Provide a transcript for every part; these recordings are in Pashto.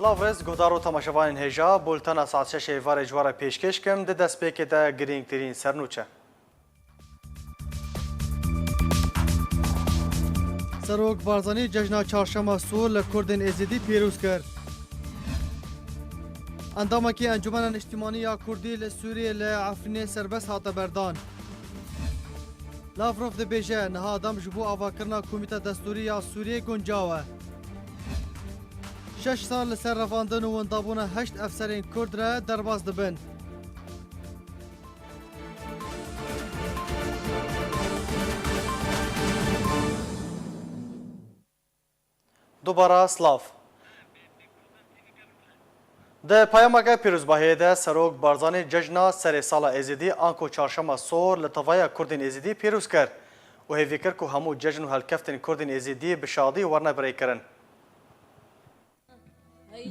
سلاوز گهدار و تماشاوان هجا بولتنا ساعت 6 وار جوار پیشکش کم ده دست پیک ده گرینگ ترین سرنوچه. سروک بارزانی جشن چهارشنبه سور لکردن ازیدی پیروز کرد. اندامکی انجمن اجتماعی یا کردی لسوریه لعفرین سربست هات بردان. لاوروف ده بیجه نها آدم جبو آواکرنا کمیته دستوری یا سوریه گنجاوه. 6 سال لسر رفاندن و اندابون 8 افسرین کرد را درباز دبن. دوباره سلاف ده پیامک پیروزباهی ده سروک بارزانی جشن سر سال ازیدی آنکو چهارشنبه سور لطوای کردین ازیدی پیروز کرد و هیوی کرد که همو جشن و هلکفتن کردین ازیدی بشادی ورنه برای کرن.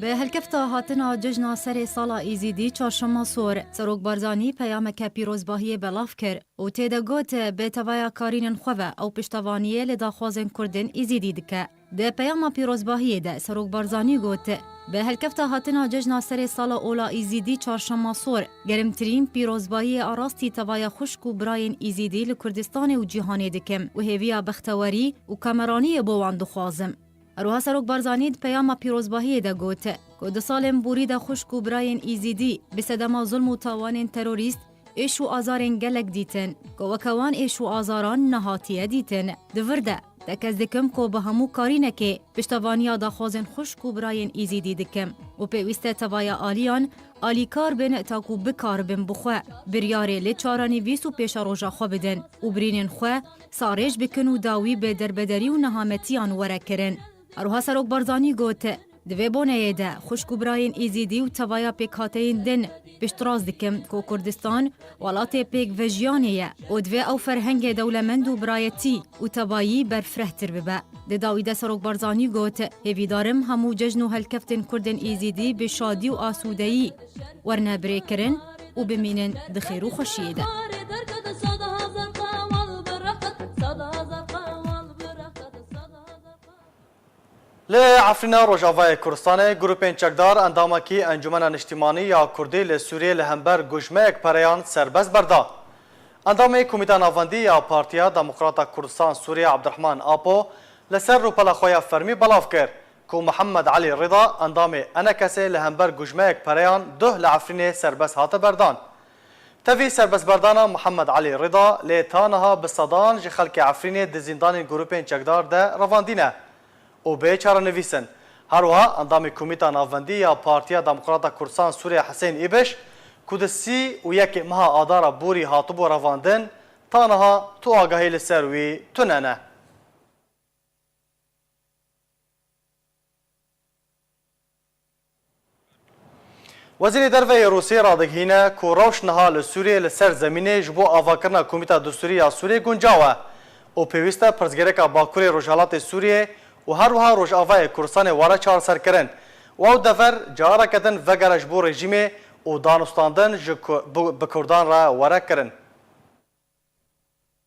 به هلکفتا هاتنا جشن سر سالا ایزیدی چهارشنبه سور سروک بارزانی پیامک پیروزباهی بلاف کرد و تیده گوت به توای کارین خواه او پشتوانیه لداخوازن کردن ایزیدی دکه. ده پیام پیروزباهی ده سروک بارزانی گوت به هلکفتا هاتنا جشن سر سالا اولا ایزیدی چهارشنبه سور گرمترین پیروزباهی آراستی توای خشک و براین ایزیدی لکردستان و جهان دکم و هیویا بختواری و کامرانی بوان دخوازم. روها سروک بارزانی پیام پیروزباهی ده گوت که ده سالم بوری ده خشک و براین ایزیدی به صدما ظلم و تاوان تروریست ایش و آزارن گلک دیتن که وکوان ایش و آزاران نهاتیه دیتن دورده تکز دکم که به همو کاری نکه پشتوانیا دا خوازن خشک و براین ایزیدی دکم و پیوسته توایا آلیان آلی کار بین تاکو بکار بین بخواه بریاره لی چارانی ویسو پیشا روژا خواه بدن و برینن خواه سارش بکن و داوی به دربدری و نهامتیان وره کرن. اروها سروک بارزانی گوت دوی بونه ده خشک و براین ایزیدی و توایا پیک هاتین دن پشتراز دکم که کردستان ولات پیک وجیانیه و دوی او فرهنگ دولمند و برایتی و تبایی برفره تر ببه. ده داویده سروک بارزانی گوت هیوی دارم همو ججن و هلکفتن کردن ایزیدی به شادی و آسودهی ورنه بری کرن و بمینن دخیر و خوشیده. لعفرین روجاوای کردستان گروپین چکدار اندامکی انجمن اجتماعی یا کردی لسوریه لهمبر گوشمک پریان سربست بردا. اندام کمیته ناوندی یا پارتیا دموکراتا کردستان سوریه عبدالرحمن آپو لسر روپلا خویا فرمی بلاف کرد که محمد علی رضا اندام انکسی لهمبر گوشمک پریان ده لعفرین سربست هات بردان. تفی سربست بردان محمد علی رضا لیتانها بصدان جخلک عفرین دزیندان گروپین چکدار ده رواندینه. او به چاره نویسن. هروها اندام کمیته ناوندی یا پارتیا دموکراتا کردستان سوریه حسین ایبش کودسی و یک ماه آدارا بوری هاتبو رواندن تانها تو آگاهی لسروی تننه. وزیر دروی روسیه را دگهینه که روش نها لسوریه لسر زمینه جبو آواکرنا کمیته دستوری یا سوریه گنجاوه او پیوسته پرزگرک باکوری روجالات سوریه و هر وها روجاوای کردستان واره چهار سر کرن و او دفر جاره کدن وگرش بو رژیم و دانستاندن بکردان را واره کرن.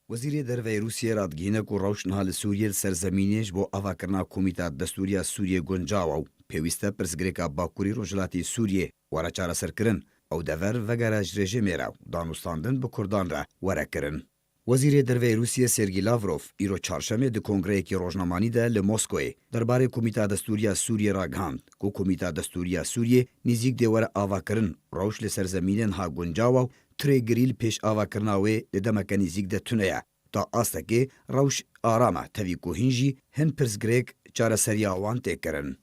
وزیر دروی روسیه را دگهینه که روش نها لسوریه سرزمینیش بو آواکرنا کمیته دستوری سوریه گنجاو پیوسته پرزگرک باکوری روجالاتی سوریه واره چهار سر کرن او دفر وگرش رژیم را دانستاندن بکردان را واره کرن. وزیر دروی روسیه سرگی لاوروف ایرو چهارشنبه د کنگره کی روزنامه‌ای ده ل مسکو درباره کمیته دستوری سوریه را گاند کو کمیته دستوری سوریه نزیک دیوره آواکرن روش ل سرزمینن ها گنجاو تری گریل پیش آواکرناوی د دمک نزیک ده تونه تا استکی روش آرامه توی کو هنجی هن پرزگریک چاره سریا وان تکرن.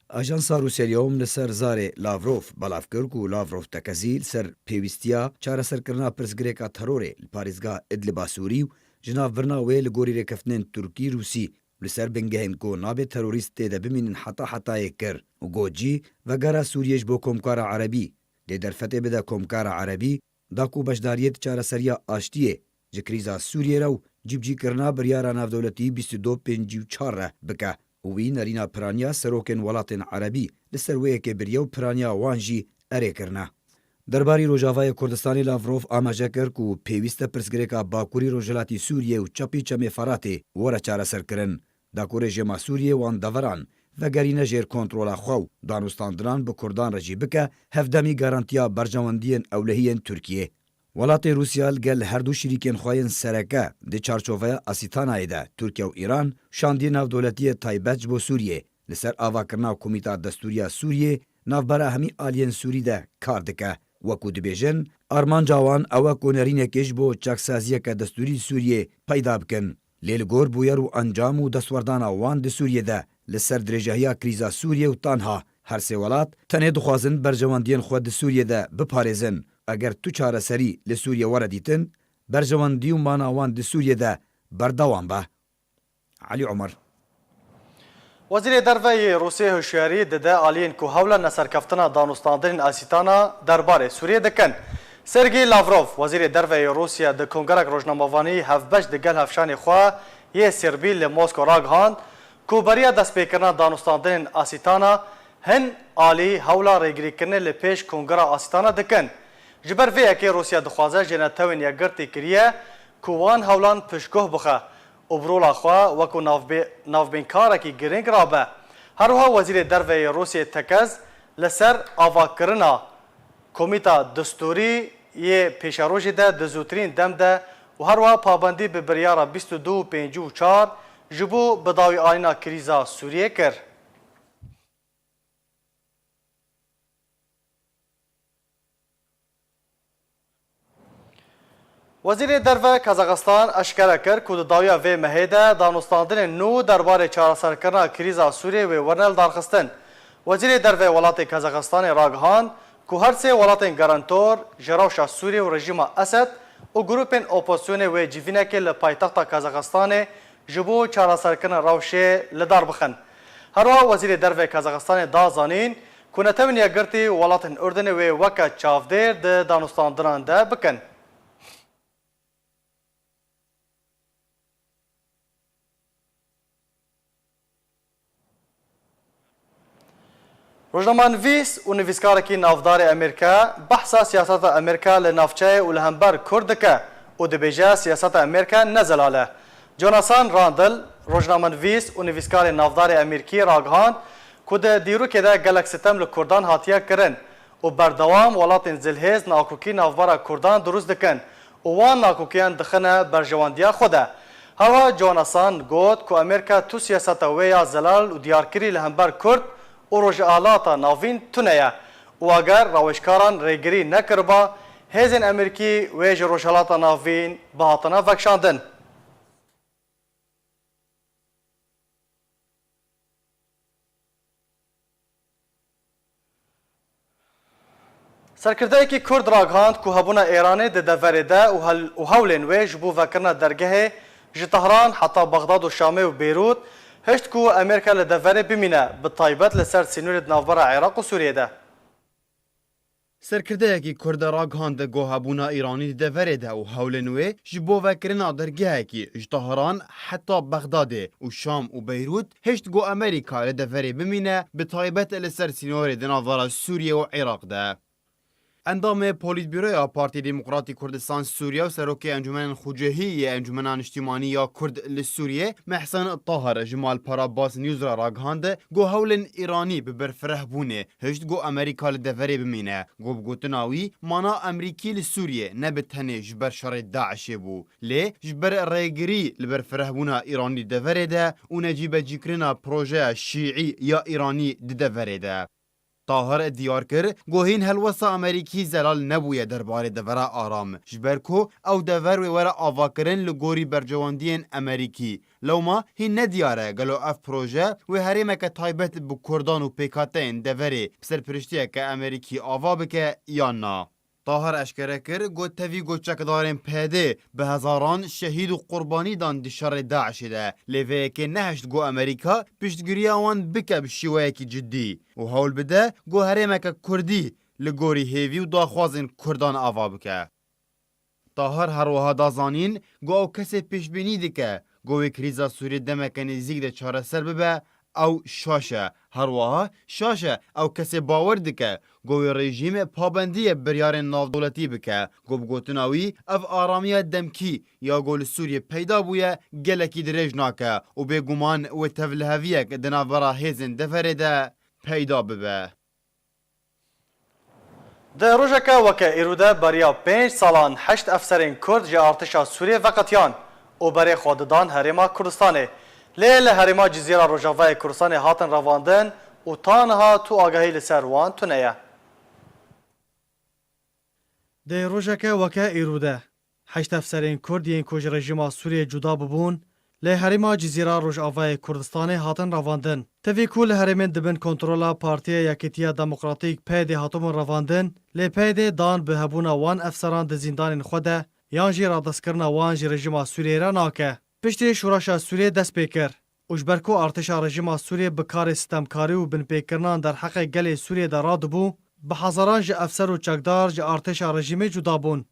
اجانسا روسیلیوم لسر زار لاوروف بلافکر کو لاوروف تکزیل سر پیوستیا چاره سرکرنا پرزگریکا تروره پاریزگاه ادلبا سوری جناب ورنا ویل گوری رکفتنین ترکی روسی لسر بنگهین کو ناب تروریست ده بمینن حتا کر و گوجی و گرا سوریش بو کمکار عربی ده درفته بده کمکار عربی دا کو بشداریت چاره سریا آشتیه جکریزا سوریه رو جیبجی کرنا بریارا ناف دولتی 2254 بکه وی نرینا پرانیا سروکن ولاتن عربی لسرویه که بریو پرانیا وانجی اره کرنا. درباری روجاوای کردستانی لاوروف آماجه کر کو پیوسته پرسگریکا باکوری روجلاتی سوریه و چپی چمی فراته وره چاره سر کرن. دا کو رژیما سوریه وان دوران vegerîne jêr kontrola xwe û danûstandinan bi Kurdan re jî bike hevdemî garantiya bercewendiyên ewlehiyên Tirkiyê. Welatê Rûsya li gel her du şîrîkên xwe yên sereke di çarçoveya Asîtanayê de Tirkiye û Îran şandiye navdoletiyê taybet ji bo Sûriyê li ser avakirina Komîta Destûriya Sûriyê navbera hemî aliyên Sûrî de kar dike. Wekû dibêjin, armanca wan ew e ku nêrînekê ji bo çaksaziyeke destûrî Sûriyê peyda bikin. Lê li gor bûyer û encam û destwerdana wan di Sûriyê de li ser dirêjehiya krîza Sûriyê û tanha her sê welat tenê dixwazin bercewendiyên xwe di Sûriyê de biparêzin. Eger tu çareserî li Sûriyê were dîtin, bercewendî û mana wan di Sûriyê de berdewam be. Elî Umar. Wezîrê Derveyê Rûsyê hişyarî dide aliyên ku hewla neserkeftina danûstandinên Asîtana derbarê Sûriyê dikin. Sergey Lavrov, Wezîrê Derveyê Rûsya di Kongerek Rojnamevanî hevbeş di gel hevşanê xwe yê Serbî li Moskw ragihand ku beriya destpêkirina danûstandinên Asîtana hin alî hewla rêgirîkirinê li pêş Kongera Asîtana dikin. Ji ber vê yekê Rûsya dixwaze jenetewên yekgirtî kiriye ku wan hewlan piştgoh bixe û birola xwe wekû navbênkarekî giring rabe. Her wiha Wezîrê Derveyê Rûsyê tekez li ser avakirina Komîta Destûrî yê pêşerojê de di zûtirîn dem de û her wiha pabendî bi biryara 22 û 5 û 4 ji bo bidawî alîna krîza Sûriyê kir. Wezîrê Derve Kazaxistan eşkere kir ku di dawiya vê mehê de danûstandinên nû derbarê çareserkirina krîza Sûriyê wê werne darxistin. Wezîrê Derve welatê Kazaxistanê ragihand ku her sê welatên garantor ji rewşa Sûriyê û rejîma Esed û grûpên opozisyonê wê civînekê li paytexta Kazaxistanê ji bo çareserkirina rewşê li dar bixin. Her wiha Wezîrê Derve Kazaxistanê da zanîn ku netewên yekgirtî û welatên Urdunê wê weke çavdêr di danûstandinan de bikin. Rojnamanivîs û nivîskarekî navdarê Amerîka behsa siyaseta Amerîka li navçeyê û li hember Kurd dike û dibêje siyaseta Amerîka ne zelal e. Jonathan Randall, rojnamanivîs û nivîskarê navdarê Amerîkî ragihand ku di dîrokê de gelek sitem li Kurdan hatiye kirin û berdewam welatên zilhêz nakokî navbera Kurdan durust dikin û wan nakokiyan dixine berjewandiya xwe de. Her wiha Jonathan got ku Amerîka tu siyaseta wê ya zelal û diyarkirî li hember Kurd û rojhilatata navîn tune ye û eger rawêjkaran rêgirî nekiriba hêzên Amerîkî wê ji rojhilata navîn bihatine vekşandin. Serkirdeyekî Kurd ragihand ku hebûna Îranê di deverê de û hewlên wê ji bo vekirina dergehê ji Tehran heta Bexdad û Şamê û Beyrût hişt ku Amerîka li deverê bimîne bi taybet li ser sînorê di navbera Iraq û Sûriyê de. Serkirdeyekî Kurd ragihand gohabûna Îranî di deverê de û hewlên wê ji bo vekirina dergehekî ji Tehran heta Bexdadê û Şam û Beyrût hişt got Amerîka li deverê bimîne bi taybet li ser sînorê di navbera Sûriye û Iraq de. Endamê Polîtbîroya Partî Demokratî Kurdistan Sûriye û serokê Encûmenên Xwecehî yê Encûmena Niştîmanî ya Kurd li Sûriyê Mehsen Tahir ji malpera Bas News re ragihand got hewlên Îranî bi berfirehbûnê hişt got Amerîka li deverê bimîne. Got bi gotina wî mana Amerîkî li Sûriyê ne bi tenê ji ber şerê Daişê bû lê ji ber rêgirî li berfirehbûna Îranî deverê de û necîbecîkirina projeya Şîî ya Îranî di deverê de. Tahir diyar kir gohîn helwesta Amerîkî zelal nebûye derbarê devera aram ji ber ku ew dever wê were avakirin li gorî bercewendiyên Amerîkî. Lewma hîn nediyar e gelo ev proje wê herêmeke taybet bi Kurdan û pêkhateyên deverê bi serpiriştiyeke Amerîkî ava bike yan na. Tahir eşkere kir got tevî goçekdarên PD bi hezaran şehîd û qurbanî dan di şerê Daişê de lê vê yekê nehişt got Amerîka piştgiriya wan bike bi şîweyekî ciddî û hewl bide got herêmeke Kurdî li gorî hêvî û daxwazên Kurdan ava bike. Tahir her wiha da zanîn got ew kesê pêşbînî dike got wê krîza Sûriyê demeke nêzik de çareser bibe او شاشه هروها شاشه او کسی باور دکه گوی رژیم پابندی بریار نافدولتی بکه گو بگوتناوی اف آرامی دمکی یا گول سوریه پیدا بویه گلکی درج ناکه و بگومان و تفلهویک دناورا هیزن دفره ده پیدا ببه. ده روژکه وکه ایروده بریا 5 سالان 8 افسرین کرد جه ارتشا سوریه وقتیان و برای خوددان هریما کردستانه لیل هریما جزیره روژاوای کردستانه هاتن رواندن و تانها تو آگاهی لسر وان تونیه. ده روژکه وکه ایروده 8 افسرین کرد یین کج رژیما سوریه جدا ببون لی هریما جزیره روژاوای کردستانه هاتن رواندن. تفی کول هریمن دبن کنترولا پارتیه یکیتیا دموکراتیک پیده هاتومون رواندن لی پیده دان به هبونا وان افسران ده زندان خوده یان جی را دستکرنا وان جی رژیما سوریه را ناکه. پشتی شوراشا سوریه دست پیکر. اجبرکو ارتشا رژیما سوریه بکار ستمکاری و بن پیکرنان در حق گل سوریه در رادبو به هزاران جه افسر و چکدار جه ارتشا رژیم جدا بون.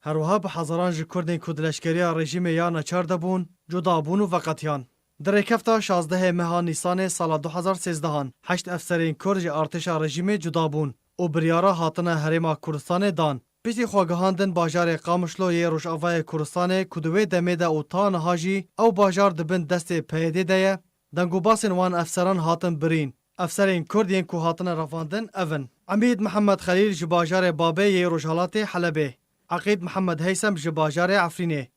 هروها به هزاران جه کردین کودلشکری رژیم یا نچار دبون جدا بون و وقتیان. در رکفتا 16 ماه نیسان سال 2013 8 افسرین کرد جه ارتشا رژیم جدا بون و بریارا هاتن هریما کردستان دان. پیشتی خواگهاندن باجار قامشلو یه روژاوای کردستان کدوه دمیده او تان هاجی او باجار دبن دست پیده ده دنگو باسن وان افسران هاتن برین. افسرین کردین که هاتن رفاندن اون. عمید محمد خلیل جباجار بابه یه روژالات حلبه. عقید محمد هیثم جباجار عفرینه.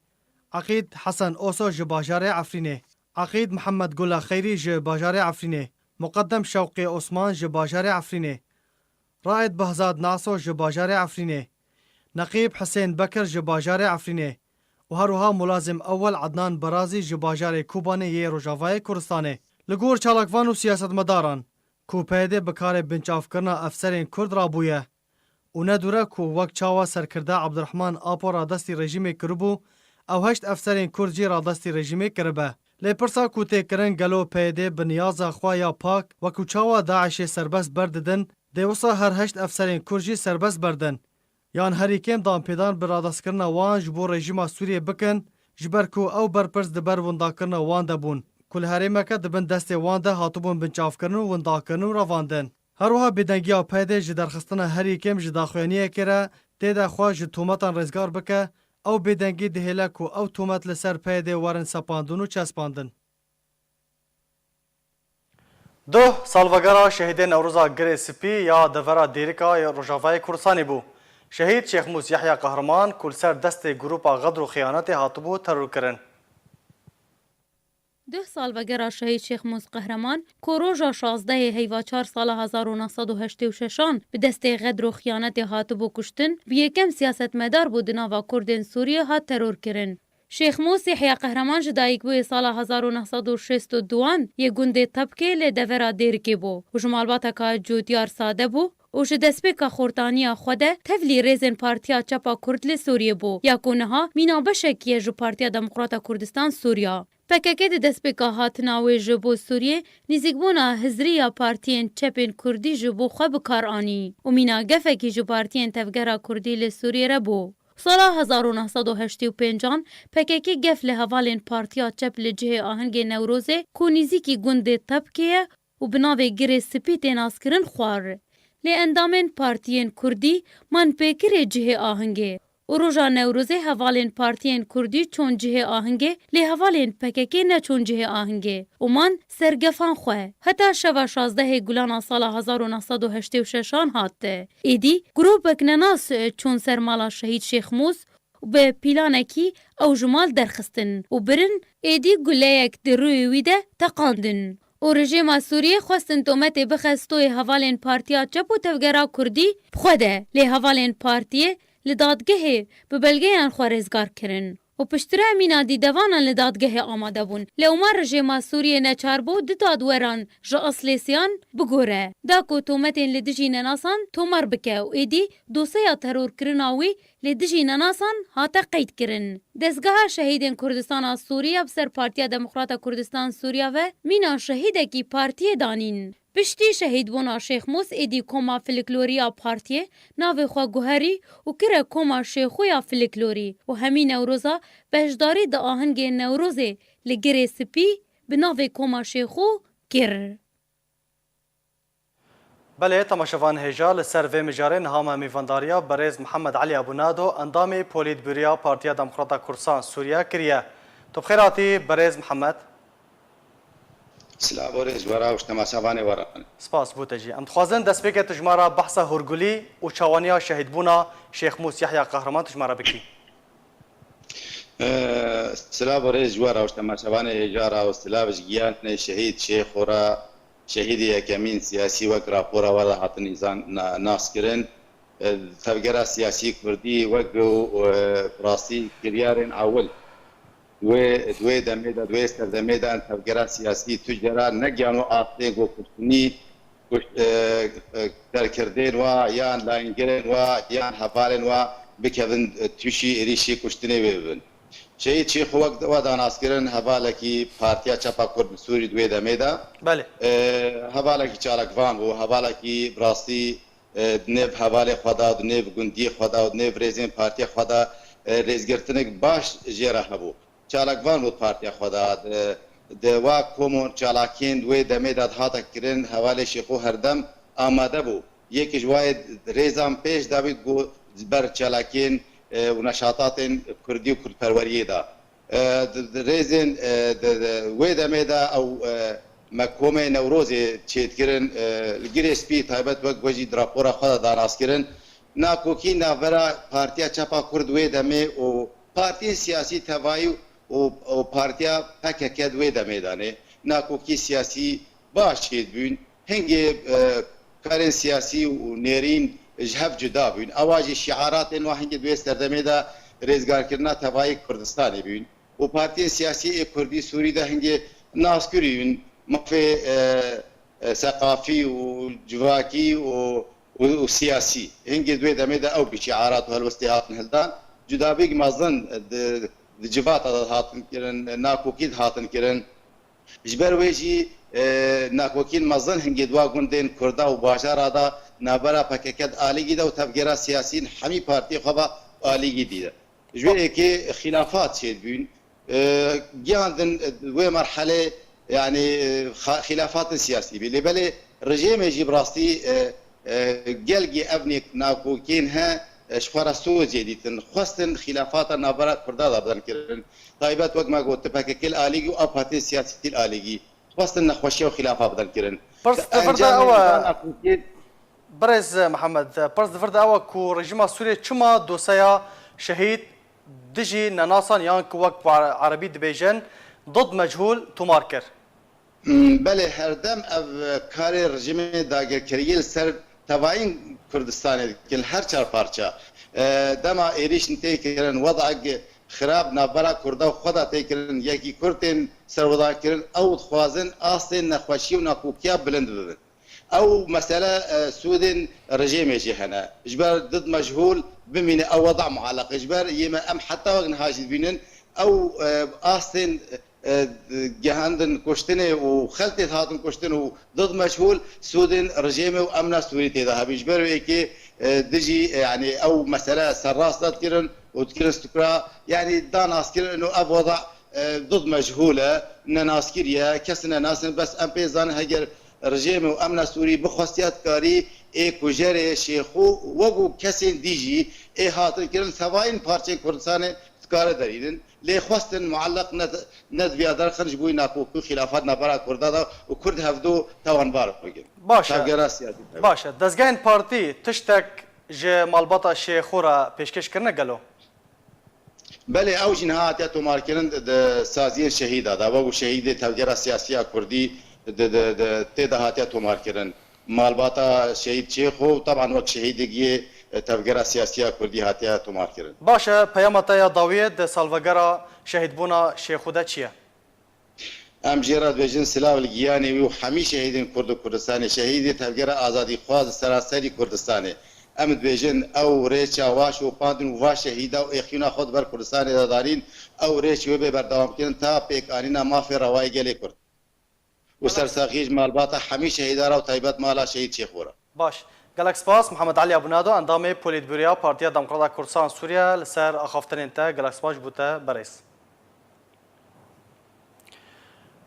عقید حسن اوسو جباجار عفرینه. عقید محمد گل خیری جباجار عفرینه. مقدم شوقی عثمان جباجار عفرینه. رائد بهزاد ناسو جباجار عفرینه. نقیب حسین بکر جباجار عفرینه و هروها ملازم اول عدنان برازی جباجار کوبانه یه روژاوای کردستانه. لگور چالاکوان و سیاست مداران کو پیده بکار بنچاف کرنا افسرین کرد را بویه و ندوره کو وقت چاوا سرکرده عبدالرحمن آپو را دستی رژیم کربو او 8 افسرین کرد جی را دستی رژیم کربه. لیپرسا کو تکرن گلو پیده بنیازا خوایا پاک و کو چاوا داعش سربست برددن دیوسا هر 8 افسرین کرد جی سربست بردن. یان هریکم دان پیدان برادست کرنا وان جبو رژیما سوریه بکن جبرکو او برپرس دبر وندا کرنا وان دبون. کل هریمکه دبن دست وان ده هاتوبون بنچاف کرنو وندا کرنو رواندن. هروها بدنگیا پیده جدرخستنا هریکم جداخوانیه کره تیده خواه جتومتان رزگار بکه او بدنگی دهیله کو او تومت لسر پیده ورن سپاندون و چسپاندن. دو سالوگرا شهید نوروزا گری سپی یا دورا دیریکا یا روژاوای کردستانی بو. شهید شیخ موسی یحیی قهرمان کل سر دست گروپا غدر و خیانت هاتبو ترور کرن. 2 سال وگرا شهید شیخ موسی قهرمان کوروژا 16 هیواچار سال 1986 به دست غدر و خیانت هاتبو کشتن و یکم سیاست مدار بود ناوا کردن سوریه ها ترور کرن. شیخ موسی یحیی قهرمان جدایک بو سال 1962 یه گنده طبقه لدورا دیرکی بو و جمالباتا که جوتیار ساده بو و ش دسپیکا خورتانیا خوده تفلی ریزن پارتیا چپا کردل سوریه بو یا کونها مینا بشکیه جو پارتیا دموکراتا کردستان سوریا. پککه د دسپیکا هاتناوی جبو سوریه نزیگبونا هزریا پارتین چپین کردی جبو خواه بکار آنی و مینا گفکی جو پارتین تفگرا کردی لسوریه را بو. سال 1985 پککه گف لحوالین پارتیا چپ لجه آهنگ نوروزه کو نزیکی گنده طبکه و بناوی گره سپیت ناسکرن خوار. لی اندامن پارتین کردی من پیکر جه آهنگه و روژا نوروزه حوالین پارتین کردی چون جه آهنگه لی حوالین پککی نه چون جه آهنگه و من سرگفان خواه حتی شوا 16 گلان سال 1986 هاته ایدی گروپک نناس چون سرمالا شهید شیخ موسی و به پیلانکی او جمال درخستن و برن ایدی گلیک در روی ویده تقاندن و رژیم سوریه خواستن تومت بخستوی حوالین پارتیا چپ و تفگرا کردی بخوده لی حوالین پارتیه لدادگه به بلگه خوارزگار کرن و پشتره امینا دیدوانا لدادگه آماده بون لی اومار رژیم سوریه نچار بو دادوران جا اصلیسیان بگوره دا کو تومتین لدجی نناسان تومر بکه و ایدی دوسیا ترور کرناوی لدجی نناسان هاتا قید کرن. دستگاه شهیدین کردستان سوریه بسر پارتیا دموکراتا کردستان سوریه و مینا شهیده کی پارتیه دانین. پشتی شهید بونا شیخ موسی ایدی کوما فلکلوریا پارتیه ناو خوا گوهری و کره کوما شیخویا فلکلوری و همین نوروزا بهشداری دا آهنگ نوروزه لگره سپی به ناو کوما شیخو کر. بله تماشاوان هجا لسر و مجاره نهام میوانداریا برز محمد علی ابونادو اندام پولیت بوریا پارتیا دموکراتا کردستان سوریا کریه. تو بخیراتی برز محمد. سلام ورز ورا وش تماشاوان ورا. سپاس بوتجی. ام خوازن دست بکت تجمارا بحث هرگولی و چوانیا شهید بونا شیخ موسی یحیی قهرمان تجمارا بکی. سلام ورز ورا وش تماشاوان هجا و سلام جیان شهید شیخ ورا شهید یکمین سیاسی و راپور ولا حت نظام ناس کرن تفجير سياسي كردي وقو راسي كريارين اول دوي دميدا دوي استر دميدا تفجير سياسي تجرا نجانو اطيغو كرتني تركردين و يان لاينجرين و يان حفالين و بكفن تشي ريشي كشتني بيبن شهید شیخ وقت و داناسکرین حوالکی پارتیا چپا کرد سوری دوی دمیدا بله حوالکی چالکوان و حوالکی براستی نب حواله خدا و نب گندی خدا و نب رزین پارتیا خدا رزگرتنک باش جرا هبو چالکوان بود پارتیا خدا دوا کومون چالاکین دوی دمیدا هاتا کرین حواله شیخو هردم آماده بو یکی جوای رزام پیش داوید گو بر چالاکین و نشاطات کردی و کردپروریه دا ریزن ویدا میدا او مکوم نوروزی چیت کرن گریس پی تایبت وقت وجی دراپورا خود داناس کرن ناکوکی ناورا پارتیا چپا کرد ویدا می و پارتی سیاسی توایی و پارتیا پککد ویدا میدانه ناکوکی سیاسی باشید بین هنگی کارن سیاسی و نیرین جهب جدا بین آواز شعارات این واحد دوی استردمی دا رزگار کردن تبایی کردستانی بین و پارتی سیاسی کردی سوری دا هنگی ناسکری بین مفی ثقافی و جواکی و سیاسی هنگی دوی دمی دا او بشعارات و هلوستیات هلدان جدا بیگ مازن جوات هاتن کرن ناکوکید هاتن کرن جبر ویجی ناکوکین مازن هنگی دوا گندین کردا و باشار دا نابرا پاککد آلیگی دا و تفگیرا سیاسیین همی پارتی خوابا آلیگی دیده جوری که خلافات شد بین گیاندن و مرحله يعني خلافات سياسية بلي رجيم يجيب راستي جلجي ابنك ناكوكينها شفرا سوزي ديتن خاصة خلافات نابرا كردادا بدن كرن طيبات وقت ما قلت باككل آليجي و أبهاتي سياسي الآليجي خاصة نخوشي وخلافات بدن كرن برز محمد برز فرد أوا كو رجيم سوريا چما دوسايا شهيد دجي نناصان يان كو وقت عربي دبيجن ضد مجهول توماركر بله هردم او کار رژیم داگرکریل سر تواین کردستان کل هر چهار پارچه دما ایریش نتیکرن وضع خراب نابرا کرده خدا تیکرن یکی کردن سر وضع کرن او خوازن آستین نخوشی و ناکوکیا بلند ببن او مسألة سودن رژیم جهنا اجبار ضد مجهول بمين او وضع معلق اجبار يما ام حتى وقن هاجد بينن او آستین جهاندن کشتنه و خلطی هاتن کشتنه و ضد مجهول سودن رژیم و امن سوری تیدا هبیج برای که دجی يعني او مسألة سراس تذكرن وتذكر استقراء يعني دان اسكر انه اب وضع ضد مجهوله ناسكريا كسنا ناس بس ام بيزان هجر رژیم و امن سوری بخواستیات کاری ای کجره شیخو وگو کسین دیجی ای هاتن کرن سواین پارچه کردستان کار دارین لی خواستن معلق ند بیادر خنج بوی ناکوکو خلافات نبرا کرده و کرد هفدو توانبار بگیم باشه دزگین پارتی تشتک جه مالباتا شیخورا پیشکش کرنه گلو بله او جنهات یا تومار کرن سازین شهیده دا وگو شهید تفجیر سیاسی کردی تیدا هاتیا تومار کرن مالباتا شهید شیخو طبعا وقت شهیدگی تفجير سياسية كردي هاتيا تومار كرن. باشا بيامتا ضوية د سالفجرا شهيد بونا شيخودا چيا؟ ام جيراد بجن سلاو الجياني وحمي شهيدين كرد كردستاني شهيد تفجير آزادي خواز سراسري كردستاني ام بجن او ريشا واش و باندن و شهيدا و اخينا خود بر كردستاني دارين او ريش و بردوام كرن تا بيكانينا ما في رواي جلي كرد و سرساقيج مالباتا حمي شهيدا را و طيبات مالا شهيد شيخورا. باش. گلک سپاس محمد علی ابونادو اندام پولیت بوریا پارتیا دموکراتا کردستان سوریا لسر اخافتن انت گلک سپاس بوده برئیس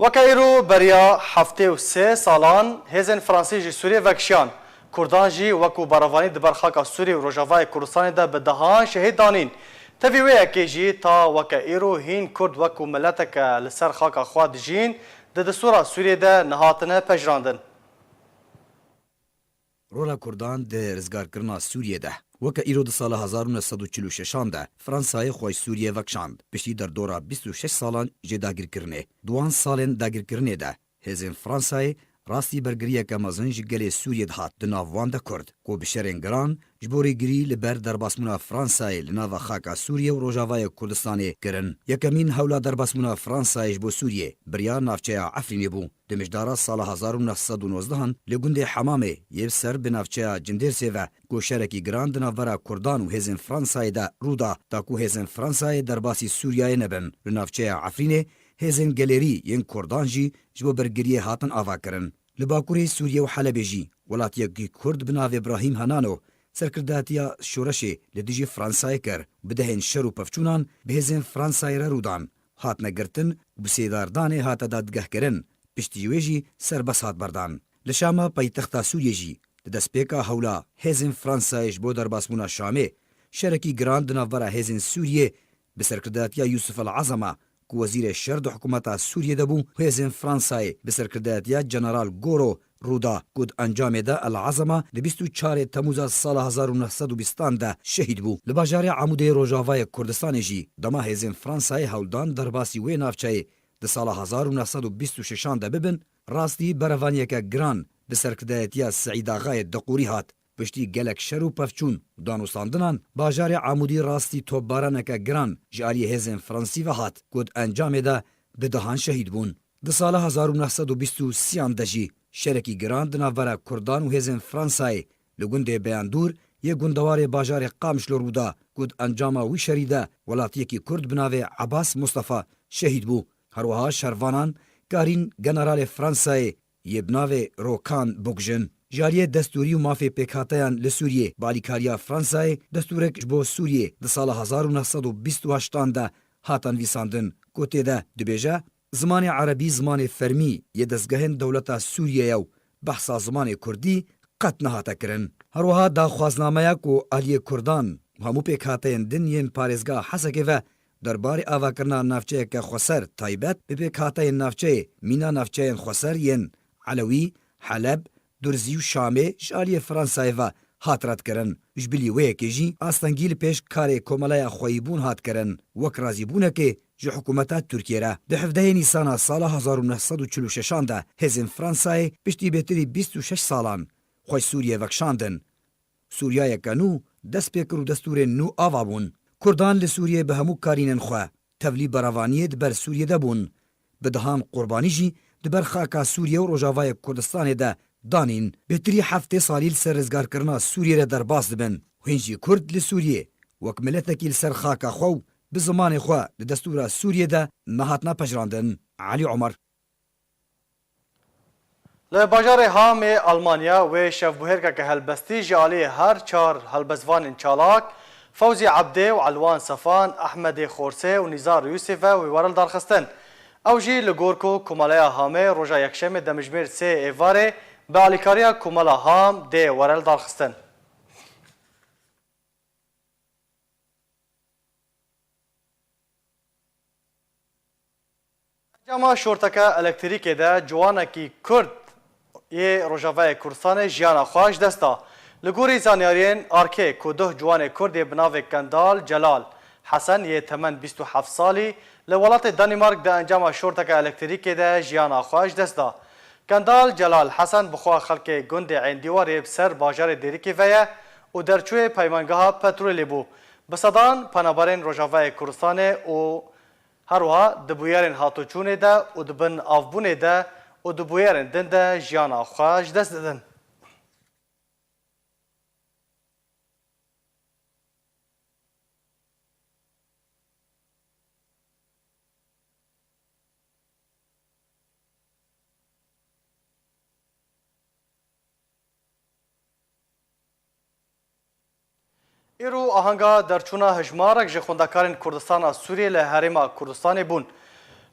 وەکە ئێرۆ بەریا هەفتێ و سێ ساڵان هێزن فەرەنسی ji Sûriyê vekişiyan Kurdan jî wekû baravanî di ber xaka Sûriyê û Rojavayê Kurdistanê de bi dehan şehîd danîn. Tevî wê yekê jî ta weke îro hîn Kurd wekû mileteke li ser xaka xwe dijîn di distûra Sûriyê de nehatine pejrandin. Rola Kurdan di rizgarkirina Sûriyê de weke îro di sala 1946 de Fransayê xwe Sûriyê vekişand piştî derdora 26 salan jê dagirkirinê. Duan salên dagirkirinê de hêzên Fransayê rastî bergiriyeke mezin ji gelê Sûriyê dihat di nav wan de Kurd ku bi şerên giran ji bo rêgirî li ber derbasbûna Fransayê li nava xaka Sûriyê û Rojavayê Kurdistanê kirin. Yekemîn hewla derbasbûna Fransayê ji bo Sûriyê biriya navçeya Efrînê bû. Di mijdara sala 1990 li gundê Hemamê yê ser bi navçeya Cindêrsê ve ku şerekî giran di navbera Kurdan û hêzên Fransayê de rûda ta ku hêzên Fransayê derbasî Sûriyayê nebin. Li navçeya Efrînê hêzên gelerî yên Kurdan jî ji bo bergiriyê hatin avakirin. Li Bakurê Sûriye û Helebê jî welatiyekî Kurd bi navê İbrahîm Henano serkirdatiya şoreşê li dijî Fransayê kir bi dehên şer û pevçûnan bi hêzên Fransayê re rûdan. Hatine girtin û bi sêdardanê hate dadgehkirin. Piştî wê jî serbes hat berdan. Li Şama paytexta Sûriyê jî di destpêka hewla hêzên Fransayê ji bo derbasbûna Şamê şerekî giran di navbera hêzên Sûriyê bi serkirdatiya Yusuf el Azama ku wezîrê şer di hikûmeta Sûriyê de bû hêzên Fransayê bi serkirdatiya General Goro rûda ku di encamê de El Azama li 24 Temûza sala 1920 de şehîd bû. Li bajarê Amûdê Rojavayê Kurdistanê jî dema hêzên Fransayê hewldan derbasî wê navçeyê di sala 1926 de bibin rastî berevaniyeke giran bi serkirdatiya Seîd Axayê Deqûrî hat. Piştî gelek şer û pevçûn danûstandinan bajarê Amûdî rastî topbaraneke giran ji aliyê hêzên Fransî ve hat ku di encamê de bi dehan şehîd bûn. Di sala 1923 de jî şerekî giran di navbera Kurdan û hêzên Fransayê li gundê Beyandûr yê gundewarê bajarê Qamiş li rûda ku di encama wî şerî de welatiyekî Kurd bi navê Abbas Mustafa şehîd bû. Herwiha şervanan karîn generalê Fransayê yê bi navê Rokan bikujin. Jariyê destûrî û mafê pêkhateyan li Sûriyê balîkariya Fransayê destûrek ji bo Sûriyê di sala 1928 de hatan vîsandin ku têde dibêje zimanê erebî zimanê fermî yê destgehên dewleta Sûriyê ew behsa zimanê Kurdî qet nehate kirin. Herwiha daxwaznameya ku aliyê Kurdan û hemû pêkhateyên din yên parêzgeha Hesekê ve derbarê avakirina navçeyeke xweser taybet bi pêkhateyên navçeyê mîna navçeyên xweser yên Elewî, Heleb, Durzî û Şamê ji aliyê Fransayê ve hat redkirin. Ji bilî wê yekê jî astengî li pêş karê komeleya xweyîbûn hat kirin wek razîbûnekê ji hikûmeta Tirkiye re. Di 17 Nîsana sala 1946 de hêzên Fransayê piştî bêtirî 26 salan xwe Sûriyê vekişandin. Sûriyayeke nû dest pê kir û destûrên nû ava bûn. Kurdan li Sûriyê bi hemû karînên xwe tevlî beravaniyê di ber Sûriyê de bûn. Bi dehan qurbanî jî di ber xaka Sûriye û Rojavayê Kurdistanê de danîn. Bêtirî heftê salî li ser rizgarkirina Sûriyê re derbas dibin. Hîn jî Kurd li Sûriyê wek miletekî li ser xaka xwe û bi zimanê xwe li destûra Sûriyê de nehatine pejrandin. Elî Umar. Li bajarê Hamê Almanya wê şevbûherkeke helbestî ji aliyê her çar helbestvanên çalak Fewzî Ebdê û Elwan Sefan, Ehmedê Xorsê û Nîzar Yûsêf ve wê werel darxistin. Ew jî li gor ku Komeleya Hamê roja yekşemê demijmêr sê êvarê bi alîkariya Komela Ham dê werel darxistin. Encama şorteke elektrîkê de ciwanekî Kurd yê Rojavayê Kurdistanê jiyana xwe ji dest da. Li gorî zanyariyên arkê ku duh ciwanê Kurdê bi navê Kendal Celal Hesen yê temen 27 salî li welatê Danîmark de encama şorteke elektrîkê de jiyana xwe ji dest da. Kendal Celal Hesen bi xwe xelkê gundê Êndîwarê bi ser bajarê Dêrikê ve ye û derçûyê peymangeha petrolê bû. Bi sedan penaberên Rojavayê Kurdistanê û herwiha di bûyerên hatoçûnê de û di bin avbûnê de û di bûyerên din de jiyana xwe ji dest didin. Îro ahanga derçûna hejmarek ji xwendekarên Kurdistana Sûriyê li Herêma Kurdistanê bûn.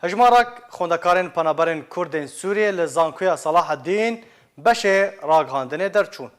هجمارک خوندکارین پنابرین کردین سوریه لزانکویا صلاح الدین بشه راگهاندنه درچون.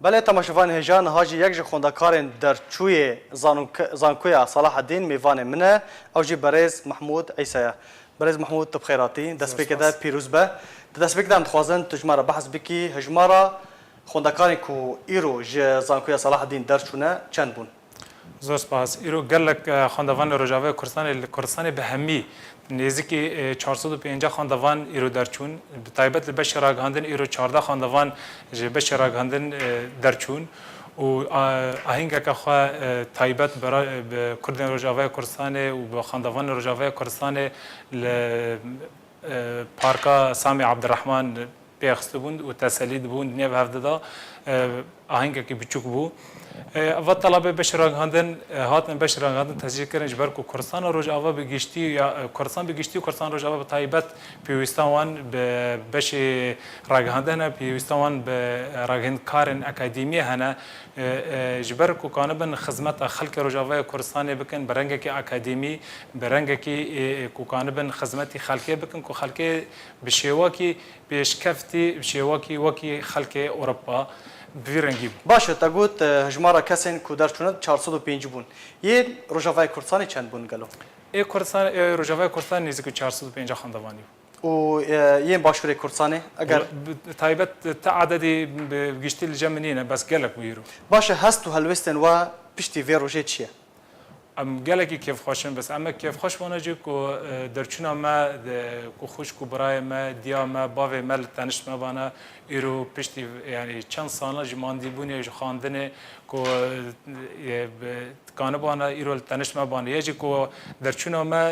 بله تماشاوان هجان هاجی یک خوندکارین در چوی زانکویا صلاح الدین میوان منه او جی برز محمود عیسی. برز محمود تو بخیراتی دست بکده پیروز به دست بکده ام خوازن تجمع بحث بکی هجمارا خوندکارین کو ایرو ج زانکویا صلاح الدین در چونه چند بون. زور سپاس ایرو گلک خواندوان روجاوی کردستان به همی نزدیک 450 خواندوان ایرو درچون تایبت بش راگهاندن ایرو 14 خواندوان بش راگهاندن درچون و آهنگ که خوا تایبت برای کردن روجاوی کردستان و خواندوان روجاوی کردستان ل پارکا سامی عبدالرحمن پیخست بوند و تسلید بوند نیو هفته دا آهنگ که بچوک بو و طلبه بش راگهاندن هاتن بش راگهاندن تسجیل کردن جبر کو کردستان روجاوا بگشتی یا کردستان بگشتی و کردستان روجاوا به تایبت پیوستان وان به بش راگهاندن پیوستان وان به راگهندکارن اکادمی هنه جبر کو کانبن خدمت خلق روجاوا کردستان بکن برنگ کی اکادمی برنگ کی کو کانبن خدمت خلقی بکن کو خلقی بشیوا کی بشکفتی بشیوا کی وکی خلق اروپا بیرنگی باشه تا گوت هجمارا کسین کو در چونه 405 بون یه روجاوای کردستانی چند بون گلو ای کردستان روجاوای کردستان نزدیک 450 خواندوانی و یه باشوری کردستانی اگر تایبت تعدادی گشتی الجمنینه بس گلک ویرو باشه هست و هلوستن و پشتی وی روجه چیه ام گلکی کیف خوشم بس اما کیف خوش وانجی کو درچونا ما کو خوش کو برای ما دیا ما باوی مل تنش ما بانا ایرو پشتی یعنی چند سال جماندی بونی خواندن کو کانه بانا ایرو تنش ما بانا یجی کو درچونا ما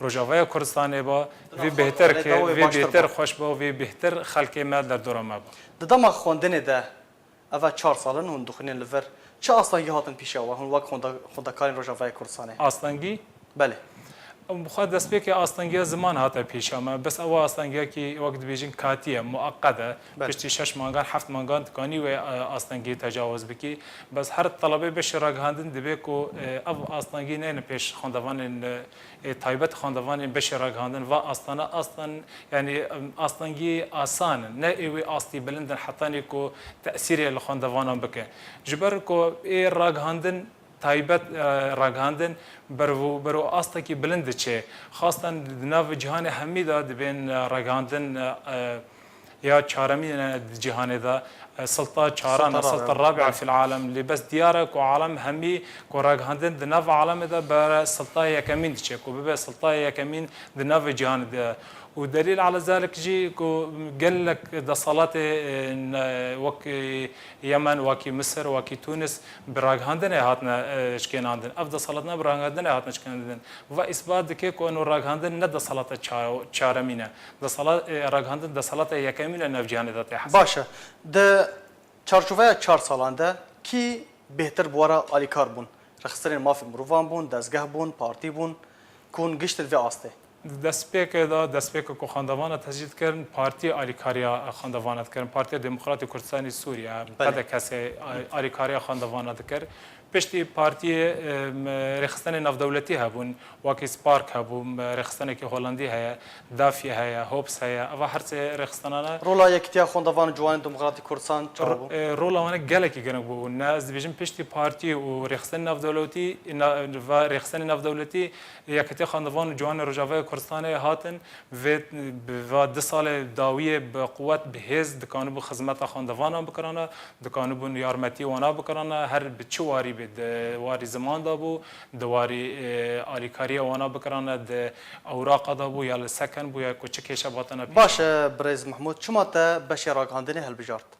روجاوای کردستان با وی بهتر که وی بهتر خوش با وی بهتر خلق ما در دور ما با دما خواندن ده اول 4 سالن هون دخنین لور چه اصلا هاتن پیشا و هون وقت خوندکارین روجاوای کردستانه اصلنگی بله بخواد دست به که اصلنگی زمان هاته پیش ما بس او اصلنگی که وقت بیجین کاتیه مؤقته پشتی 6 مانگان 7 مانگان تکانی و اصلنگی تجاوز بکی بس هر طلبه بش راگهاندن دبی کو او اصلنگی نه پیش خواندوان تایبت خواندوان بش راگهاندن و اصلا یعنی اصلنگی آسان نه ای اصلی بلندن حتی کو تاثیر خواندوانان بکه جبر کو ای راگهاندن تایبت راگهاندن برو آستا کی بلند چه خاصتا ناو جهان همی دا بین راگهاندن یا چهارمی جهان دا سلطة شاران السلطة الرابعة في العالم اللي بس ديارك وعالم همي كوراج هندن دناف عالم ده بر سلطة يكمين تشيك وببه سلطة يكمين دناف جهان ده ودليل على ذلك جي قال لك ده صلاة وك يمن وكي مصر وكي تونس براغ هندن هاتنا شكين هندن افضل صلاتنا براغ هندن هاتنا شكين هندن واثبات دكيك انه راغ هندن ند صلاة چارمينه ده صلاة راغ هندن ده صلاة يكمين نفجان ده تحس باشه ده چارچوبه 4 سالانده کی بهتر بواره آلیکار بون رخصترین مافی مروفان بون دزگه بون پارتی بون کون گشت الوی آسته دەستپێک کو خاندەوانە تەجدید کردن پارتی ئالیکاریا خاندەوانە کردن پارتی دموکراتی کوردستانی سووریا بەدە کەسێ ئالیکاریا خاندەوانە دەکرد پشتی پارتی رێخستنی ناودەولەتی هەبوون واکی سپارک هەبوو رێخستنێکی هۆڵندی هەیە دافی هەیە هۆپس هەیە ئەوە هەرچێ رێخستانانە رولا یەکتیا خوندەوان جوانی دموکراتی کوردستان ڕۆڵەوانە گەلێکی گەنگ بوو ناز دەبێژم پشتی پارتی و رێخستنی ناودەولەتی رێخستنی ناودەولەتی یەکەتی خاندەوان و جوانی ڕۆژاوای کوردستانی هاتن و 2 سال داویە بە قوت بەهێز دکانبوو خزمەتە خاندەوانان بکرانە دکانبوون یارمەتی وانە بکرانە هەر بچواری دواری زمان دا بو دواری آلیکاری وانا بکرانه د اوراق دا بو یا لسکن بو یا کوچه کشه باتنه باشه برز محمود چما تا بشی راگهاندنی هلبجارت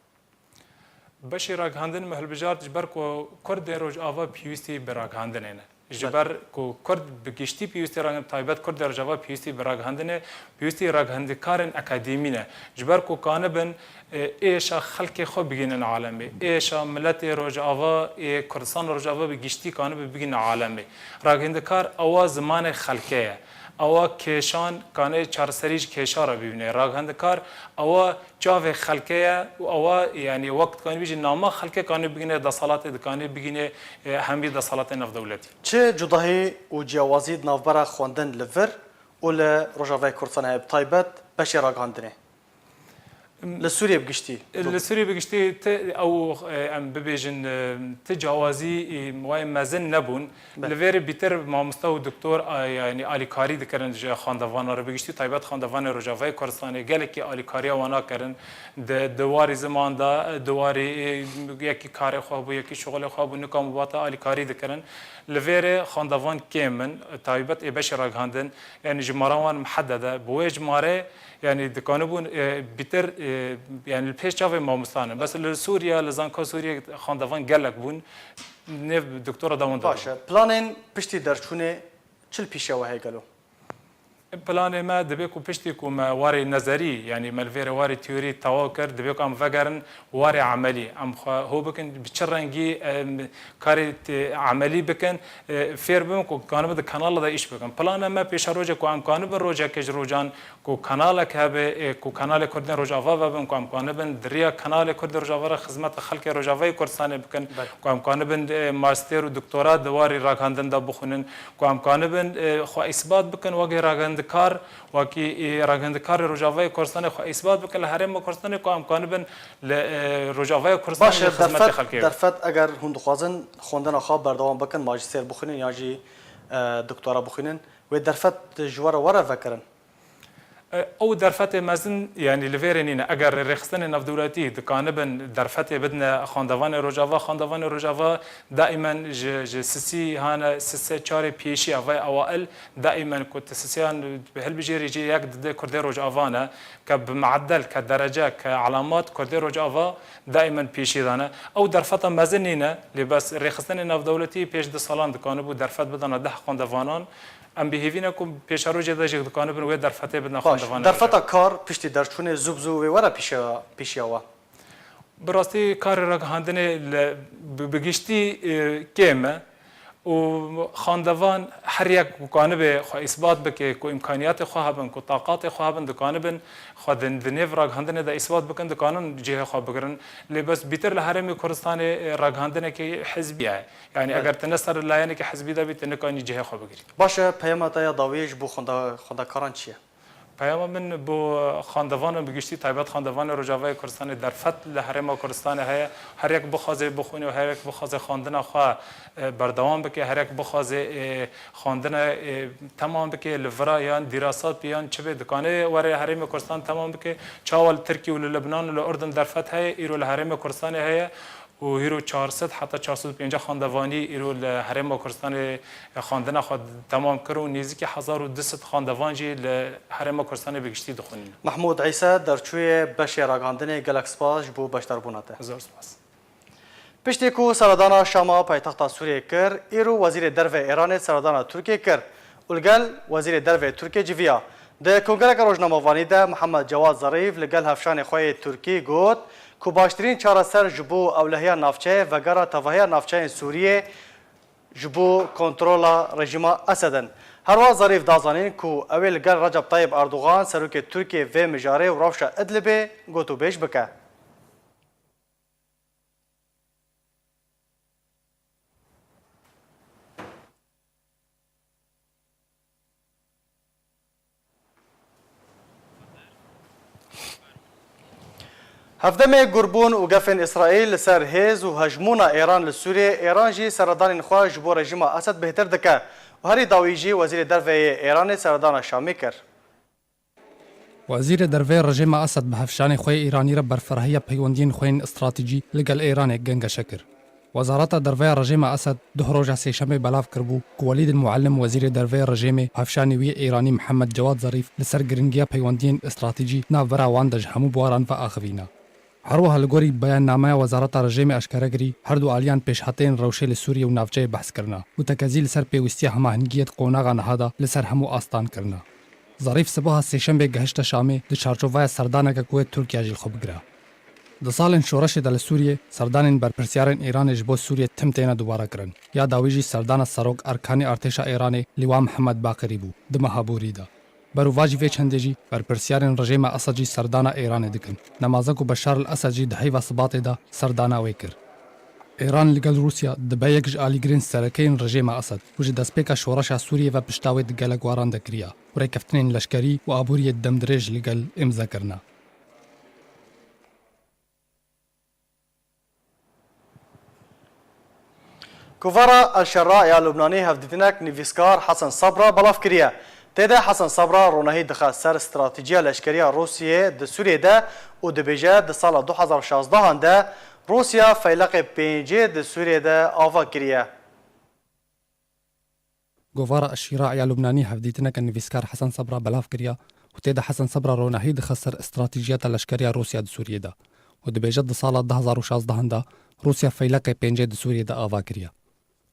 بشی راگهاندن هلبجارت جبر کو کرد روج آوا پیوستی براگهاندنه جبر کو کرد بگشتی پیوستی راگهاندن تایبت کرد روج آوا پیوستی براگهاندنه پیوستی راگهاندکارن اکادیمینه جبر کو کانبن ایشا خلق خو بگینن عالمه ایشا ملت روجاوا کردستان روجاوا بگشتی کانه بگین عالمه راگهندکار اوا زمان خلقه اوا کشان کانه چارسریج کشا را ببینه راگهندکار اوا جاو خلقه و اوا یعنی وقت کانه بیش نامه خلقه کانه بگینه دسالات دکانه بگینه همی دسالات نف دولتی چه جداهی و جیاوازی نافبرا خواندن لور و لروجاوای کردستان هب تایبت بشی راگهاندنه لسوريا بقشتي لسوريا بقشتي او ام ببيجن تجاوزي واي مازن نبون لفير بيتر مع مستوى الدكتور يعني اليكاري ذكرن خاندوان رو بقشتي طيبات خاندوان روجاوي كردستان قالك اليكاريا وانا كرن دواري زمان دا دواري يكي كاري خو يكي شغل خو نكم باتا اليكاري ذكرن لفير خاندوان كيمن طيبات بشر هاندن يعني جماروان محدده بوي جماره يعني دكانبون بيتر يعني البيش شافي ما مستانه بس لسوريا لزانكا سوريا خاندوان قالك بون نيف دكتوره داون باشا بلانين بشتي درچونه چل پیشه وهي قالو بلان ما دبيكو بشتيكو ما واري نظري يعني مالفير واري تيوري تواكر دبيكو ام فقرن واري عملي ام هو بكن بتشرنجي كاري عملي بكن فير بمكو كان بده كانال دا ايش بكن بلان ما بيش روجا كو ام كان بروجا كج روجان كو كانالك هبه كو كانال كردن روجافا بم كو ام كان بن دريا كانال كرد روجافا خدمت خلق روجافاي كردستان بكن كو ام كان بن ماستر ودكتوراه دواري راغاندن دا بخونن كو ام كان بن خو اثبات بكن وغي راغاند کار وکی راگندکار روجاوای کردستان خو اثبات بکن هرم کردستان کو امکان بن روجاوای کردستان خدمت خلقی درفت اگر هند خوازن خوندن خواب بردوام بکن ماجستر بخونن یا جی دکترا بخونن و درفت جوار ورا فکرن او درفت مزن يعني لفيرنين اگر رخصتن نف دولتي دكانبن درفت بدنا خاندوان روجاوا دائما ج سسي هانا سسي چار پیشي اوای اوائل دائما كنت سسيان بهل بيجي يجي يك كرد روجاوانا كبمعدل كدرجه كعلامات كرد روجاوا دائما پیشي دانا او درفت مزنينه لبس رخصتن نف دولتي پیش د سالان دكانبو درفت بدنا ده خاندوانان ام بهیوینکم پیشارو جدا جد دکانه بن و در فتح بدن خواندوانه در فتح کار پشتی درچونه زوبزو و ورا پیشیاوا براستی کار راگهاندنه بگشتی کمه و خاندوان هر یک دکانه به خو اثبات بکه کو امکانیات خو هبن کو طاقات خو هبن دکانه بن خو دنیو راگهاندنه ده اثبات بکن دکانن جهه خو بگرن لبس بیتر لهرم کردستان راگهاندنه که حزبیه يعني اگر تنصر لاینه که حزبی ده بیت نکانی جهه خو بگیری باشه پیامت یا داویج بو خوندا کاران چیه پیام من بو خاندوان بگشتی تایبت خاندوان روجاوای کردستان در فتح لحرم کردستان های هر یک بخوازه بخونه و هر یک بخوازه خواندن خواه بردوام بکه هر یک بخوازه خواندن تمام بکه لورا یا دراسات بیان چه به دکانه وره حرم کردستان تمام بکه چاول ترکی و لبنان و اردن در فتح های ایرو لحرم کردستان های و هیرو 400 حتی 450 خواندوانی ایرو لحرم کردستان خواندن خود تمام کرد و نزدیک 1200 خواندوان جی لحرم کردستان بگشتی دخونین. محمود عیسی در چوی بشی راگاندن گلکسپاش بو بشتر بوناته. هزار سپاس. پشتی کو سردانا شاما پایتخت سوریه کر ایرو وزیر درو ایران سردانا ترکیه کر ولگل وزیر درو ترکیه جویا د کنگره روزنامه‌وانی ده محمد جواد ظریف لگل هفشان خوی ترکی گوت کو باشترین چارەسەر ji bo ewlehiya navçe vegera tevahiya navçeyên Sûriyê ji bo kontrola rejima Esedin. Herwa Zarîf dazanîn ku ew ê li gel Recep Tayyip Erdogan serokê Tirkiye vê mijarê û rewşa Idlibê gotûbêj bike. هفدمê gurbûn û gefên İsraîl li ser hêz û hejmûna Îran li Sûriyê, Îran jî serdanên xwe ji bo rejima Esed bêhtir dike. Herî dawî jî Wezîrê Derveyê Îranê serdana Şamê kir. وزیر دروی رژیم اسد به هفشان خوی ایرانی را برفرهی پیوندین خوین استراتژی لگل ایران گنگ شکر. وزارت دروی رژیم اسد ده روز سهشنبه بلاف کربو که ولید المعلم وزیر دروی رژیم هفشان وی ایرانی محمد جواد ظریف لسر گرنگیا پیوندین استراتژی ناورا واندج همو بواران و آخوینا. هروها لگوری بیان نامه وزارت رژیم اشکارگری هر دو آلیان پیش هاتین روشه لسوریه و نافچه بحث کرنا و تکازی لسر پیوستی هماهنگیت قوناغا نهادا لسر همو آستان کرنا. ظریف سبها سهشنبه گهشت شامی د چارچوبای سردانه که کویت ترکیه جیل خوب گره. د سالن شورش دل سوریه سردانین برپرسیارن ایران جبو سوریه تم تینا دوباره کرن. یا داویجی سردان سروک ارکانی ارتش ایرانی لیوا محمد باقری بو د مهابوری دا. برو واجی وی چندجی برپرسیارن رژیم اسدجی سردانه ایران دکن. نمازه کو بشار الاسدجی د هیوا ثبات دا سردانه ویکر. ایران لگل روسیا د بیگج آلیگرین سرکین رژیم اسد وجه دسپیکا شورش سوریه و پشتاوی د گلگواران دکریا. ورای کفتنین لشکری و آبوری دمدرج لگل امضا کرنا. کوفارا الشراع لبنانی هفدیتنک نویسکار حسن صبرا بلاف کریه. تیده حسن صبرا رونهی دخه سر استراتیجیا لشکریا روسیه د سوریه ده و د بیجه د سال 2016 ده روسیا فیلق 5 د سوریه ده آوا کریه. گوارا الشراع لبنانی هفدیتنک نویسکار حسن صبرا بلاف کریه و تیده حسن صبرا رونهی دخه سر استراتیجیات لشکریا روسیا د سوریه ده و د بیجه د سال 2016 ده روسیا فیلق 5 د سوریه ده آوا کریه.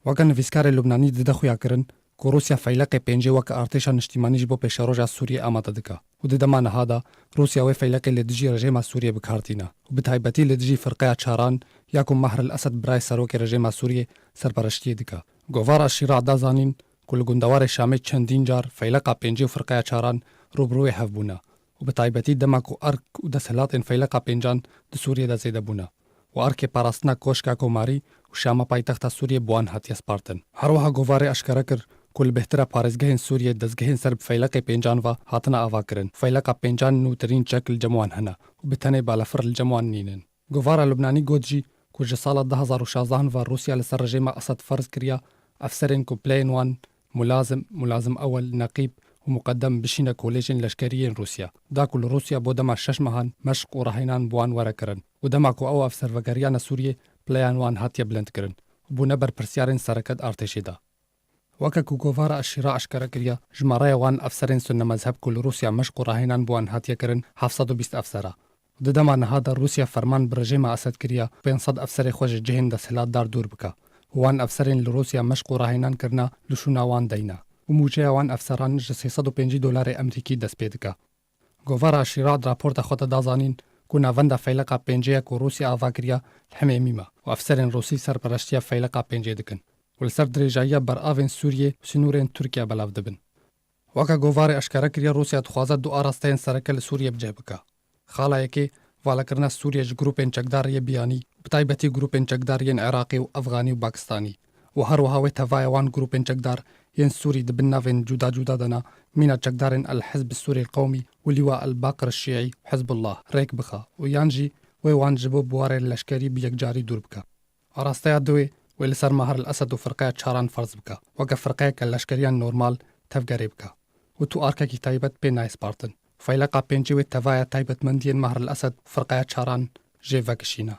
وکه نویسکار لبنانی د خویا کرن که روسیا فیلق 5 وک ارتشا نشتیمانی جبو پیش روجا سوریه آماده دکا و د دمان هادا روسیا و فیلق لدجی رژیم سوریه بکارتینا و بتایبتی لدجی فرقه چاران یاکم مهر الاسد برای سروک رژیم سوریه سرپرشتی دکا. گوارا الشراع دازانین کل گندوار شامی چندین جار فیلق 5 و فرقه چاران روبروی هفبونا و بتایبتی دماکو ارک و دسهلات ان فیلق 5 د سوریه د زیده بونا و ارک پاراستنا کوشکا کوماری و شاما پایتخت سوریه بوان هاتی سپارتن. هروها گواره اشکره کر کل بهتره پارزگهن سوریه دزگهن سرب فیلق 5 و هاتنا آوا کرن. فیلق 5 نوترین شکل جموان هنا و بتنه بالافر الجموان نینن. گواره لبنانی گودجی کج سال 2016 و روسیا لسر رژیم اسد فرض کریا افسرین کو پلین وان ملازم اول نقیب و مقدم بشینه کوليجن لشکریین روسیا. دا کل روسیا بودما 6 ماهان مشق و رهینان بوان وره کرن و دما کو او افسر وگریان سوریه پلیان وان هاتیه بلند کرن و بونه بر پرسیارن سرکت ارتشی دا. وکه کو گواره الشراع اشکره کریا جماره وان افسرین سنه مذهب کل روسیا مشق و رهینان بوان هاتیه کرن 720 افسره. د دما نهادا روسیا فرمان بر رژیم اسد کریا 500 افسر خوش جهن د سلات دار دور بکا. وان افسرین لروسیا مشق و رهینان کرنا لشونا وان دینا. و موجه وان افسران $305 امریکی دست پیدکا. گواره الشراع راپورت خود دازانین که نوند فیلق 5 که روسیا آوا کریا همه میما و افسرین روسی سرپرشتی فیلق 5 دکن. ولسر درجایه بر آوین سوریه و سنورین ترکیه بلاف دبن. وکه گواره اشکاره کریا روسیا تخوازد دو آراستین سرکل سوریه بجه بکا. خاله که والا کرنا سوریه ج گروپین چکداری بیانی بتایبتی گروپین چکدارین عراقی و افغانی و پاکستانی و هر وهاوی تفای وان گروپین چکدار ين سوري دبن نافين جودا جودا دنا مينا تشكدارن الحزب السوري القومي ولواء الباقر الشيعي وحزب الله ريك بخا ويانجي ويوان جبو بواري اللشكري بيك جاري دور بكا أراستيا دوي ولسر مهر الأسد وفرقية شاران فرز بكا وقف فرقية كاللشكريان نورمال تفقري بكا وتو أركا كي تايبت بين نايس بارتن فيلقى بينجي تفايا تايبت مندين مهر الأسد وفرقية شاران جيفاكشينا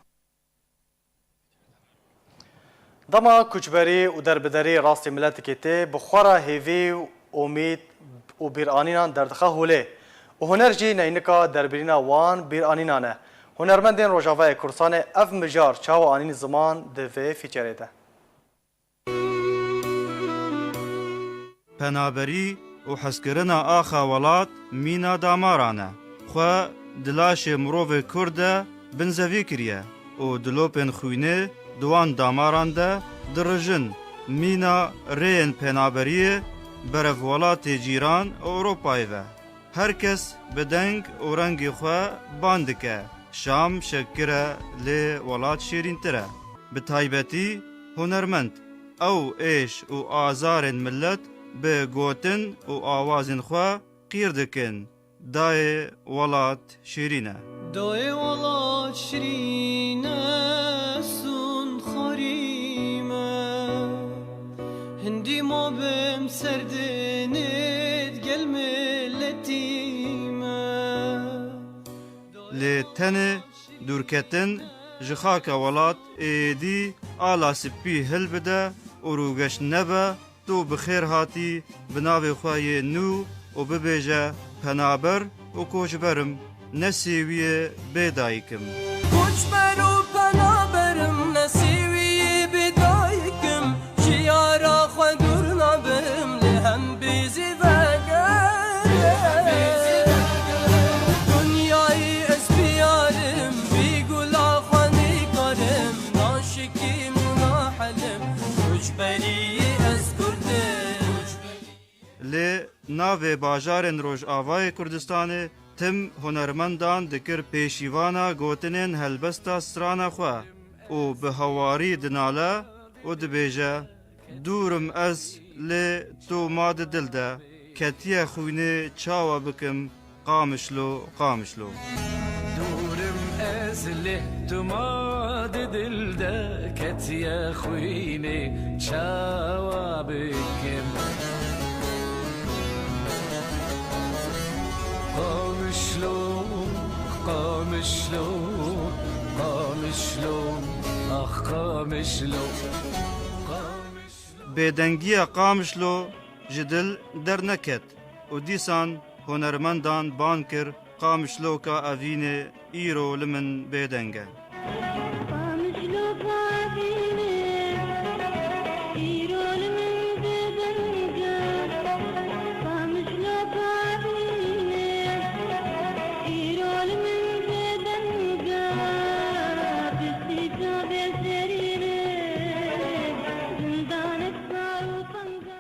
دما کوچبری و دربدری راست ملت کته بخورا هیوی و امید و بیرانینان دردخه هوله و هنر جی نینکا دربرینا وان بیرانینانه هنرمندین روجاوای کردستان اف مجار چاو آنین زمان دوی فیچره ده پنابری و حسکرنا آخا ولات مینا دامارانه خو دلاش مروف کرده بنزوی کریه و دلوپن خوینه دوان داماران ده درجن مینا رین پنابریه برف ولات جیران اوروپای و هر کس بدنگ و رنگ خو باندکه شام شکره لی ولات شیرین تره به تایبتی هنرمند او ایش و آزار ملت به گوتن و آوازن خو قیر دکن دای ولات شیرینه دای ولات شیرینه سون خریمه هندی ما بم سردنید گل ملتیمه لی تن دورکتن جخاک ولات ایدی آلا سپی هل بده و روگش نبه تو بخیر هاتی بناوی خواهی نو و ببیجه پنابر و کوچبرم نسیوی بیدایکم کوچبر و پنابرم نسیوی بیدایکم شیارا خوا دور نبم لهم بیزی دنیای اسپیارم بی گلا خوانی کارم ناشکیم ناحلم کوچبری لی ناوی باجارن روش آوای کردستان تم هنرمندان دکر پیشیوانا گوتنین هلبستا سرانا خواه و به هواری دناله و دبیجه دورم از لی تو ماد دل ده کتیه خوینه چاوا بکم قامشلو قامشلو دورم از لی تو ماد دل ده کتیه خوینه چاوا بکم قامشلو قامشلو قامشلو آخ قامشلو بدنگی قامشلو جدل در نکت و دیسان هنرمندان بانکر قامشلو کا اوین ایرو لمن بدنگه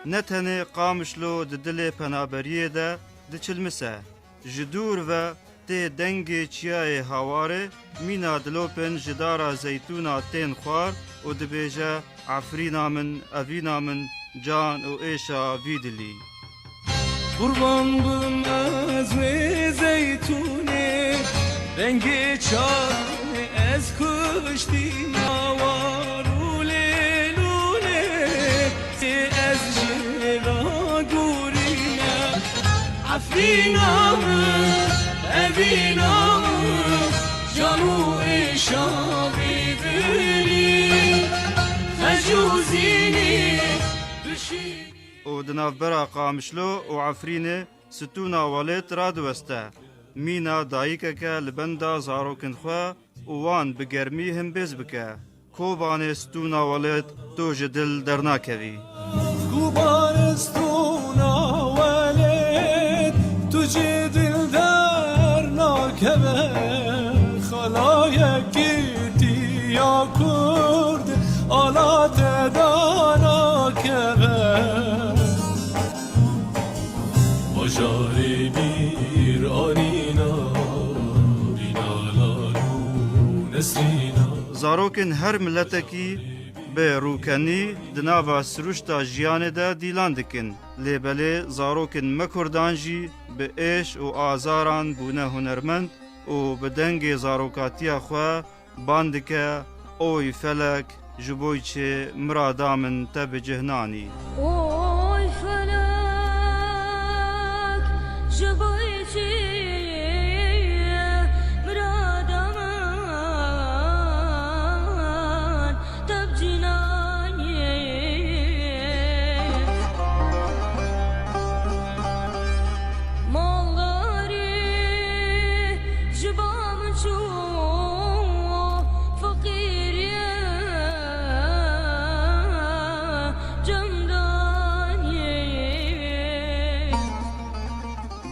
نتنه قامشلو دل پنابریه ده دچلمسه جدور و تی دنگ چیای هواره مینا دلوپن جدارا زیتونا تین خوار و دبیجه عفرینا من اوینا من جان و ایشا ویدلی قربان بم از وی زیتونه رنگ چای از کشتی نوارو لیلونه از جلا گورینه عفرینا من اوینا من جانو ایشا ویدلی خجوزینی بشی و دنافبرا قامشلو و عفرینه ستونا والت رادوسته مینا دایکه لبندا زاروکن خوا و وان بگرمی هم بز بکه کوبان ستونا والت تو جدل درناکوی کوبان ستونا والت تو جدل درناکوی خلای گیتی یا کرد آلات دانا کبه مجاری بیر آنینا بینالانو نسرینا زاروکن هر ملتکی به روکنی دناوا سروشتا جیانه دا دیلان دکن لیبله زاروکن مکردان جی به ایش و آزاران بونه هنرمند و به دنگ زاروکاتیا خواه باندکه اوی فلک جبوی چه مرادامن تب جهنانی اوی فلک جبوی چه مرادامن تب جهنانی مالاری جبامن چو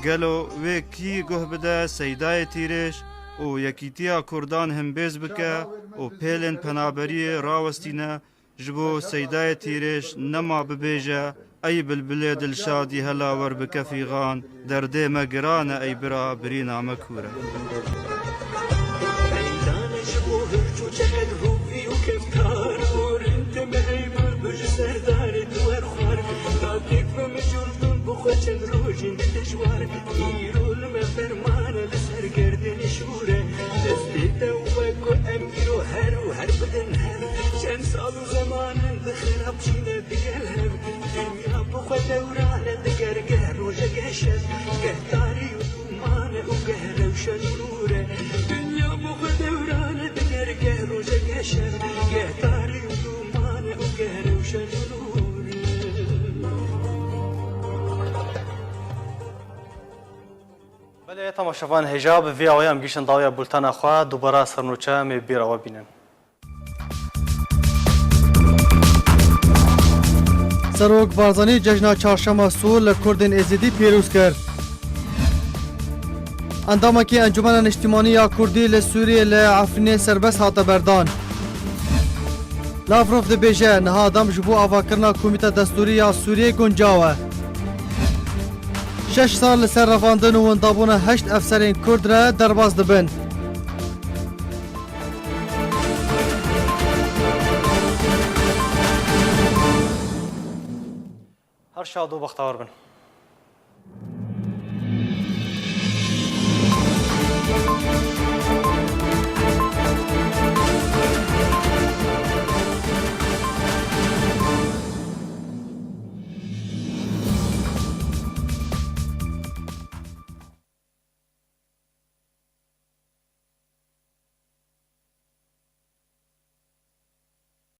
گلو وی کی گه بده سیدای تیرش و یکیتیا کردان هم بیز بکه و پیلن پنابری راوستینه جبو سیدای تیرش نما ببیجه ای بلبل دلشادی هلا ور بکفیغان درده مگرانه ای برا برینا مکوره خوشن روشن دشوار ایرون me fermane لسر گردن شوره دست توبك امير وهر بدن هر شن سال زمان دخرب شينا دقلهم دنيا بخ دوران دقرقر وجقشت قهتاري وثمان وقهر وشنوره دنيا بخ دوران دقرقر وجقشت قهتاري وثمان وقهر وشنوره بله تماشاوان هجاب وی آیم گیشن داویا بولتان خواه دوباره سرنوچه می بیروا بینن. سروک بارزانی جشن چهارشنبه سور لکردین ازیدی پیروز کرد. اندامکی انجمن اجتماعی یا کردی لسوریه لعفرین سربست هات بردان. لافروف دبیجه نها آدم جبو آواکرنا کمیته دستوری یا سوریه گنجاوه. 6 سال لسر رفاندن و اندابون 8 افسرین کرد را درباز دبن. هر شاد و بختور بن.